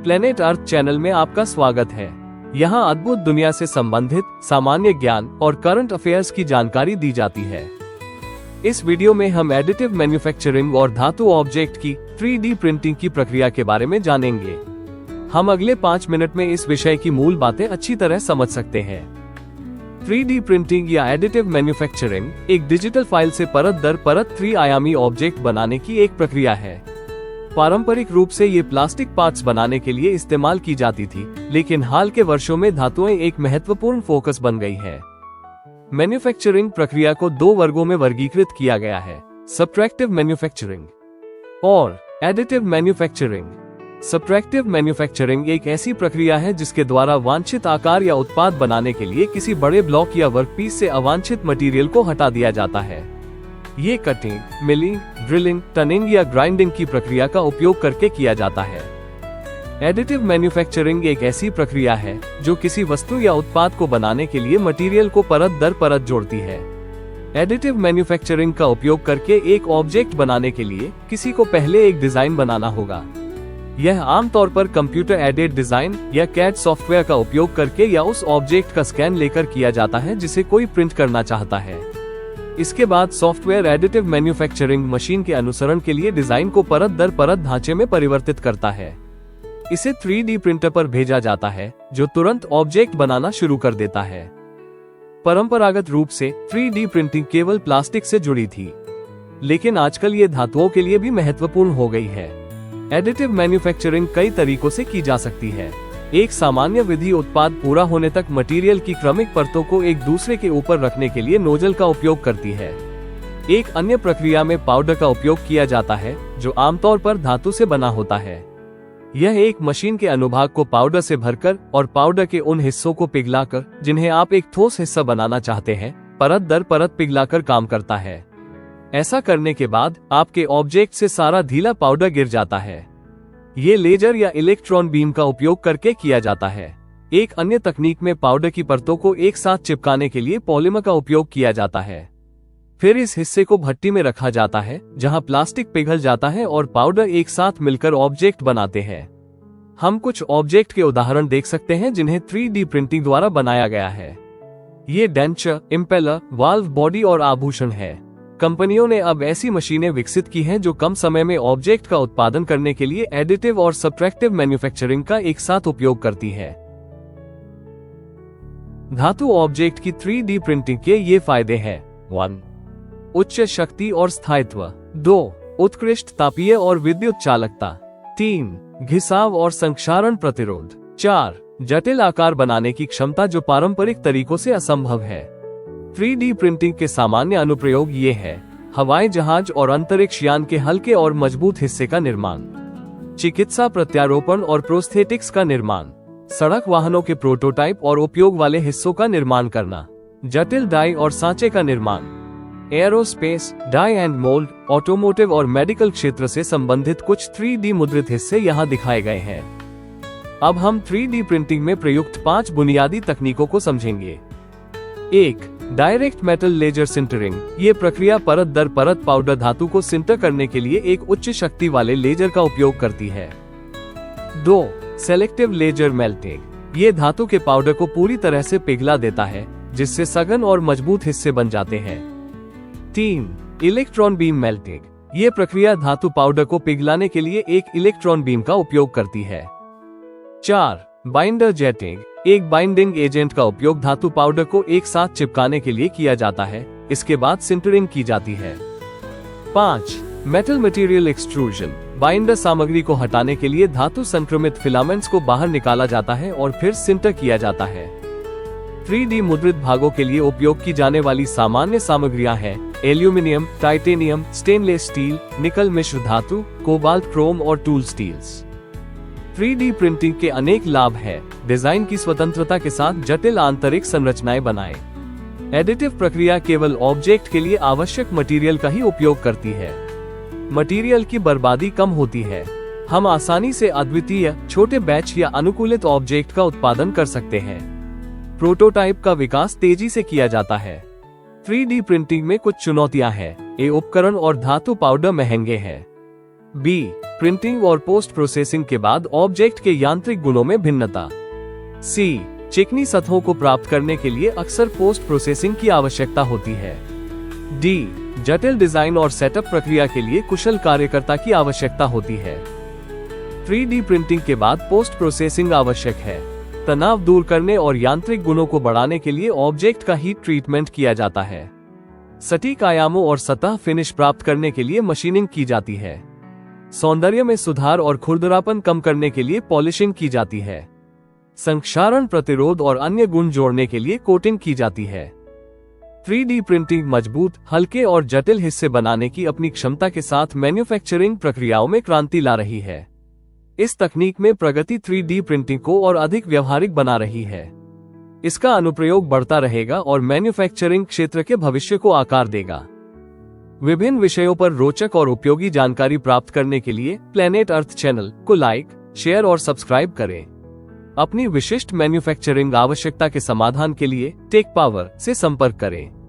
Planet earth channel में आपका स्वागत है। यहाँ अद्भुत दुनिया से संबंधित सामान्य ज्ञान और करंट अफेयर्स की जानकारी दी जाती है। इस वीडियो में हम एडिटिव मैन्युफैक्चरिंग और धातु ऑब्जेक्ट की 3D प्रिंटिंग की प्रक्रिया के बारे में जानेंगे। हम अगले 5 मिनट में इस विषय की मूल बातें अच्छी तरह समझ सकते हैं। 3D प्रिंटिंग या एडिटिव मैन्युफैक्चरिंग एक डिजिटल फाइल से परत दर परत 3 आयामी ऑब्जेक्ट बनाने की एक प्रक्रिया है। पारंपरिक रूप से ये प्लास्टिक पार्ट्स बनाने के लिए इस्तेमाल की जाती थी, लेकिन हाल के वर्षों में धातुएं एक महत्वपूर्ण फोकस बन गई है। मैन्युफैक्चरिंग प्रक्रिया को 2 वर्गों में वर्गीकृत किया गया है: सब्ट्रैक्टिव मैन्युफैक्चरिंग और एडिटिव मैन्युफैक्चरिंग। सब्ट्रैक्टिव मैन्युफैक्चरिंग एक ऐसी प्रक्रिया है जिसके द्वारा वांछित आकार या उत्पाद बनाने के लिए किसी बड़े ब्लॉक या वर्कपीस से अवांछित मटेरियल को हटा दिया जाता है। ये कटिंग, मिलिंग, ड्रिलिंग, टनिंग या ग्राइंडिंग की प्रक्रिया का उपयोग करके किया जाता है। एडिटिव मैन्युफैक्चरिंग एक ऐसी प्रक्रिया है जो किसी वस्तु या उत्पाद को बनाने के लिए मटेरियल को परत दर परत जोड़ती है। एडिटिव मैन्युफैक्चरिंग का उपयोग करके एक ऑब्जेक्ट बनाने के लिए किसी को पहले एक डिजाइन बनाना होगा। यह आमतौर पर कंप्यूटर एडेड डिजाइन या कैड सॉफ्टवेयर का उपयोग करके या उस ऑब्जेक्ट का स्कैन लेकर किया जाता है जिसे कोई प्रिंट करना चाहता है। इसके बाद सॉफ्टवेयर एडिटिव मैन्युफैक्चरिंग मशीन के अनुसरण के लिए डिजाइन को परत दर परत ढांचे में परिवर्तित करता है। इसे 3D प्रिंटर पर भेजा जाता है जो तुरंत ऑब्जेक्ट बनाना शुरू कर देता है। परंपरागत रूप से 3D प्रिंटिंग केवल प्लास्टिक से जुड़ी थी, लेकिन आजकल ये धातुओं के लिए भी महत्वपूर्ण हो गई है। एडिटिव मैन्युफैक्चरिंग कई तरीकों से की जा सकती है। एक सामान्य विधि उत्पाद पूरा होने तक मटेरियल की क्रमिक परतों को एक दूसरे के ऊपर रखने के लिए नोजल का उपयोग करती है। एक अन्य प्रक्रिया में पाउडर का उपयोग किया जाता है जो आमतौर पर धातु से बना होता है। यह एक मशीन के अनुभाग को पाउडर से भरकर और पाउडर के उन हिस्सों को पिघलाकर जिन्हें आप एक ठोस हिस्सा बनाना चाहते हैं, परत दर परत पिघलाकर काम करता है। ऐसा करने के बाद आपके ऑब्जेक्ट से सारा ढीला पाउडर गिर जाता है। ये लेजर या इलेक्ट्रॉन बीम का उपयोग करके किया जाता है। एक अन्य तकनीक में पाउडर की परतों को एक साथ चिपकाने के लिए पॉलीमर का उपयोग किया जाता है। फिर इस हिस्से को भट्टी में रखा जाता है जहां प्लास्टिक पिघल जाता है और पाउडर एक साथ मिलकर ऑब्जेक्ट बनाते हैं। हम कुछ ऑब्जेक्ट के उदाहरण देख सकते हैं जिन्हें 3D प्रिंटिंग द्वारा बनाया गया है। ये डेंचर, इम्पेलर, वाल्व बॉडी और आभूषण है। कंपनियों ने अब ऐसी मशीनें विकसित की हैं जो कम समय में ऑब्जेक्ट का उत्पादन करने के लिए एडिटिव और सब्ट्रैक्टिव मैन्युफैक्चरिंग का एक साथ उपयोग करती है। धातु ऑब्जेक्ट की 3D प्रिंटिंग के ये फायदे हैं: 1. उच्च शक्ति और स्थायित्व। 2. उत्कृष्ट तापीय और विद्युत चालकता। 3. घिसाव और संक्षारण प्रतिरोध। 4. जटिल आकार बनाने की क्षमता जो पारंपरिक तरीकों से असंभव है। 3D प्रिंटिंग के सामान्य अनुप्रयोग ये है: हवाई जहाज और अंतरिक्ष यान के हल्के और मजबूत हिस्से का निर्माण, चिकित्सा प्रत्यारोपण और प्रोस्थेटिक्स का निर्माण, सड़क वाहनों के प्रोटोटाइप और उपयोग वाले हिस्सों का निर्माण करना, जटिल डाई और सांचे का निर्माण, aerospace, die and mould, automotive और मेडिकल क्षेत्र से संबंधित कुछ 3D मुद्रित हिस्से यहाँ दिखाए गए हैं। अब हम 3D प्रिंटिंग में प्रयुक्त 5 बुनियादी तकनीकों को समझेंगे। 1. Direct metal laser sintering. ये प्रक्रिया परत दर परत पाउडर धातु को सिंटर करने के लिए एक उच्च शक्ति वाले लेजर का उपयोग करती है। 2. Selective laser melting. ये धातु के पाउडर को पूरी तरह से पिघला देता है जिससे सघन और मजबूत हिस्से बन जाते हैं। 3. Electron beam melting. ये प्रक्रिया धातु पाउडर को पिघलाने के लिए एक इलेक्ट्रॉन बीम का उपयोग करती है। 4. Binder jetting. एक बाइंडिंग एजेंट का उपयोग धातु पाउडर को एक साथ चिपकाने के लिए किया जाता है। इसके बाद सिंटरिंग की जाती है। 5. Metal material extrusion. बाइंडर सामग्री को हटाने के लिए धातु संक्रमित फिलामेंट्स को बाहर निकाला जाता है और फिर सिंटर किया जाता है। 3D मुद्रित भागों के लिए उपयोग की जाने वाली सामान्य सामग्रियां हैं: एल्यूमिनियम, टाइटेनियम, स्टेनलेस स्टील, निकल मिश्र धातु, कोबाल्ट, क्रोम और टूल स्टील्स। 3D प्रिंटिंग के अनेक लाभ हैं: डिजाइन की स्वतंत्रता के साथ जटिल आंतरिक संरचनाएं बनाएं। एडिटिव प्रक्रिया केवल ऑब्जेक्ट के लिए आवश्यक मटेरियल का ही उपयोग करती है। मटेरियल की बर्बादी कम होती है। हम आसानी से अद्वितीय, छोटे बैच या अनुकूलित ऑब्जेक्ट का उत्पादन कर सकते हैं। प्रोटोटाइप का विकास तेजी से किया जाता है। 3D प्रिंटिंग में कुछ चुनौतियां हैं। ये उपकरण और धातु पाउडर महंगे हैं। बी, प्रिंटिंग और पोस्ट प्रोसेसिंग के बाद ऑब्जेक्ट के यांत्रिक गुणों में भिन्नता। सी, चिकनी सतहों को प्राप्त करने के लिए अक्सर पोस्ट प्रोसेसिंग की आवश्यकता होती है। डी, जटिल डिजाइन और सेटअप प्रक्रिया के लिए कुशल कार्यकर्ता की आवश्यकता होती है। 3D प्रिंटिंग के बाद पोस्ट प्रोसेसिंग आवश्यक है। तनाव दूर करने और यांत्रिक गुणों को बढ़ाने के लिए ऑब्जेक्ट का हीट ट्रीटमेंट किया जाता है। सटीक आयामों और सतह फिनिश प्राप्त करने के लिए मशीनिंग की जाती है। सौंदर्य में सुधार और खुरदरापन कम करने के लिए पॉलिशिंग की जाती है। संक्षारण प्रतिरोध और अन्य गुण जोड़ने के लिए कोटिंग की जाती है। 3D प्रिंटिंग मजबूत, हल्के और जटिल हिस्से बनाने की अपनी क्षमता के साथ मैन्युफैक्चरिंग प्रक्रियाओं में क्रांति ला रही है। इस तकनीक में प्रगति 3D प्रिंटिंग को और अधिक व्यवहारिक बना रही है। इसका अनुप्रयोग बढ़ता रहेगा और मैन्युफैक्चरिंग क्षेत्र के भविष्य को आकार देगा। विभिन्न विषयों पर रोचक और उपयोगी जानकारी प्राप्त करने के लिए प्लैनेट अर्थ चैनल को लाइक, शेयर और सब्सक्राइब करें। अपनी विशिष्ट मैन्युफैक्चरिंग आवश्यकता के समाधान के लिए टेक पावर से संपर्क करें।